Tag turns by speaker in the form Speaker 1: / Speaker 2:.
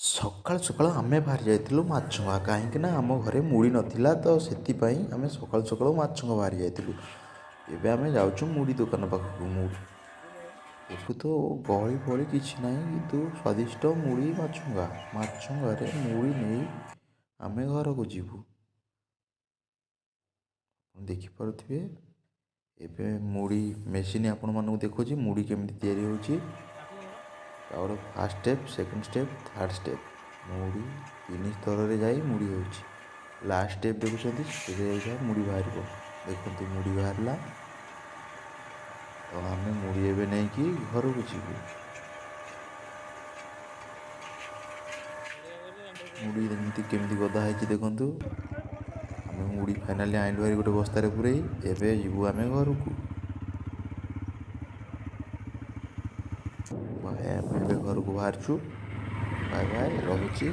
Speaker 1: ସକାଳୁ ସକାଳୁ ଆମେ ବାହାରି ଯାଇଥିଲୁ ମାଛଙ୍ଗା କାହିଁକିନା ଆମ ଘରେ ମୁଢ଼ି ନଥିଲା ତ ସେଥିପାଇଁ ଆମେ ସକାଳୁ ସକାଳୁ ମାଛଙ୍ଗା ବାହାରି ଯାଇଥିଲୁ। ଏବେ ଆମେ ଯାଉଛୁ ମୁଢ଼ି ଦୋକାନ ପାଖକୁ। ଏଠୁ ତ ଗହଳି ଫହଳି କିଛି ନାହିଁ କିନ୍ତୁ ସ୍ୱାଦିଷ୍ଟ ମୁଢ଼ି ମାଛଙ୍ଗା। ମାଛଙ୍ଗାରେ ମୁଢ଼ି ନେଇ ଆମେ ଘରକୁ ଯିବୁ। ଦେଖିପାରୁଥିବେ ଏବେ ମୁଢ଼ି ମେସିନ୍ ଆପଣମାନଙ୍କୁ ଦେଖୁଛି ମୁଢ଼ି କେମିତି ତିଆରି ହେଉଛି। ତାପରେ first step, second step, third step, ମୁଢ଼ି 3 ସ୍ତରରେ ଯାଇ ମୁଢ଼ି ହେଉଛି। ଲାଷ୍ଟ ଷ୍ଟେପ୍ ଦେଖୁଛନ୍ତି, ସେଥିରେ ଯାଇ ମୁଢ଼ି ବାହାରିବ। ଦେଖନ୍ତୁ ମୁଢ଼ି ବାହାରିଲା। ତ ଆମେ ମୁଢ଼ି ଏବେ ନେଇକି ଘରକୁ ଯିବୁ। ମୁଢ଼ି ଏମିତି କେମିତି ଗଦା ହେଇଛି ଦେଖନ୍ତୁ। ଆମେ ମୁଢ଼ି ଫାଇନାଲି ଆଣିଲୁ ଭାରି ଗୋଟେ ବସ୍ତାରେ ପୁରେଇ। ଏବେ ଯିବୁ ଆମେ ଘରକୁ। ଭାଇ ଆମେ ଏବେ ଘରକୁ ବାହାରିଛୁ। ବାଏ ବାଏ, ରହୁଛି।